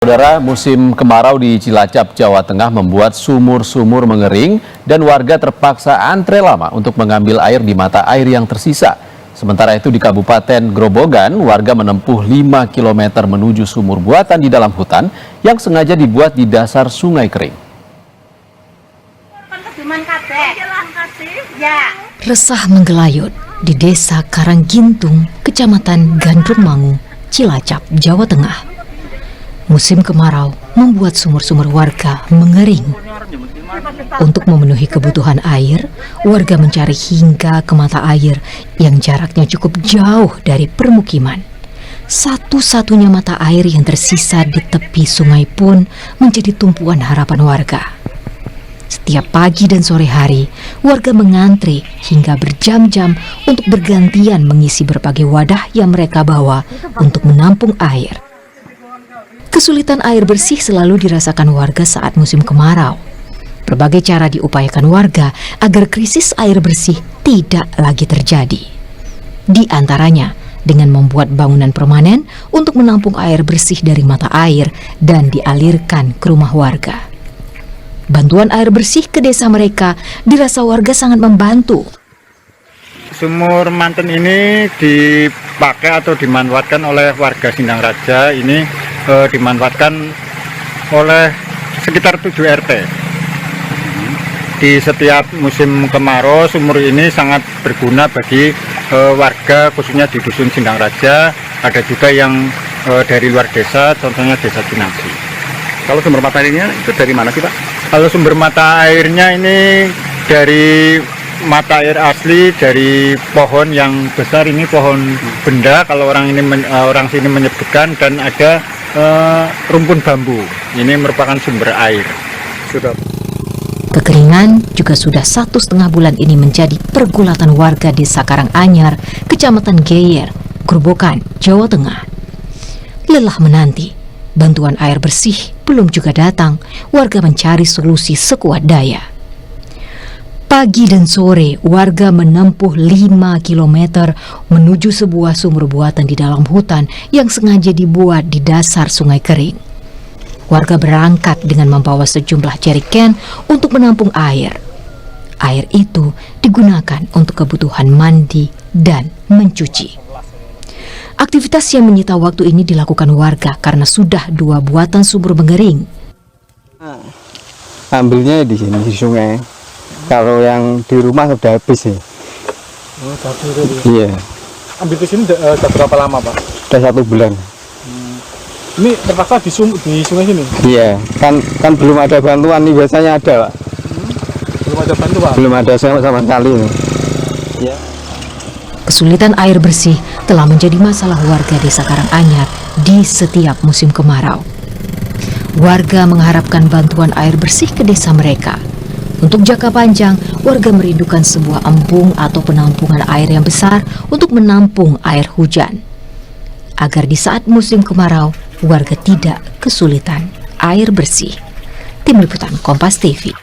Saudara, musim kemarau di Cilacap, Jawa Tengah membuat sumur-sumur mengering dan warga terpaksa antre lama untuk mengambil air di mata air yang tersisa. Sementara itu di Kabupaten Grobogan, warga menempuh 5 km menuju sumur buatan di dalam hutan yang sengaja dibuat di dasar sungai kering. Resah menggelayut di Desa Karanggintung, Kecamatan Gandrungmangu, Cilacap, Jawa Tengah. Musim kemarau membuat sumur-sumur warga mengering. Untuk memenuhi kebutuhan air, warga mencari hingga ke mata air yang jaraknya cukup jauh dari permukiman. Satu-satunya mata air yang tersisa di tepi sungai pun menjadi tumpuan harapan warga. Setiap pagi dan sore hari, warga mengantri hingga berjam-jam untuk bergantian mengisi berbagai wadah yang mereka bawa untuk menampung air. Kesulitan air bersih selalu dirasakan warga saat musim kemarau. Berbagai cara diupayakan warga agar krisis air bersih tidak lagi terjadi. Di antaranya dengan membuat bangunan permanen untuk menampung air bersih dari mata air dan dialirkan ke rumah warga. Bantuan air bersih ke desa mereka dirasa warga sangat membantu. Sumur Manten ini dipakai atau dimanfaatkan oleh warga Sindang Raja. Ini dimanfaatkan oleh sekitar 7 RT. Di setiap musim kemarau, sumur ini sangat berguna bagi warga, khususnya di Dusun Sindang Raja. Ada juga yang dari luar desa, contohnya Desa Cinangsi. Kalau sumber mata airnya itu dari mana sih, Pak? Kalau sumber mata airnya ini dari mata air asli dari pohon yang besar, ini pohon benda kalau orang sini menyebutkan, dan ada rumpun bambu. Ini merupakan sumber air. Kekeringan juga sudah 1,5 bulan ini menjadi pergulatan warga Desa Karanganyar, Kecamatan Geyer, Grobogan, Jawa Tengah. Lelah menanti, bantuan air bersih belum juga datang, warga mencari solusi sekuat daya. Pagi dan sore, warga menempuh 5 km menuju sebuah sumur buatan di dalam hutan yang sengaja dibuat di dasar sungai kering. Warga berangkat dengan membawa sejumlah jerigen untuk menampung air. Air itu digunakan untuk kebutuhan mandi dan mencuci. Aktivitas yang menyita waktu ini dilakukan warga karena sudah 2 buatan sumur mengering. Ambilnya di sini, di sungai. Kalau yang di rumah sudah habis ya. Oh, Iya. Ambil ke sini udah berapa lama, Pak? Udah 1 bulan. Ini terpaksa di sungai sini? Iya, kan belum ada bantuan nih, biasanya ada, Pak. Belum ada bantuan? Belum ada sama sekali. Ya. Kesulitan air bersih telah menjadi masalah warga Desa Karanganyar di setiap musim kemarau. Warga mengharapkan bantuan air bersih ke desa mereka. Untuk jangka panjang, warga merindukan sebuah embung atau penampungan air yang besar untuk menampung air hujan. Agar di saat musim kemarau, warga tidak kesulitan air bersih. Tim Liputan Kompas TV.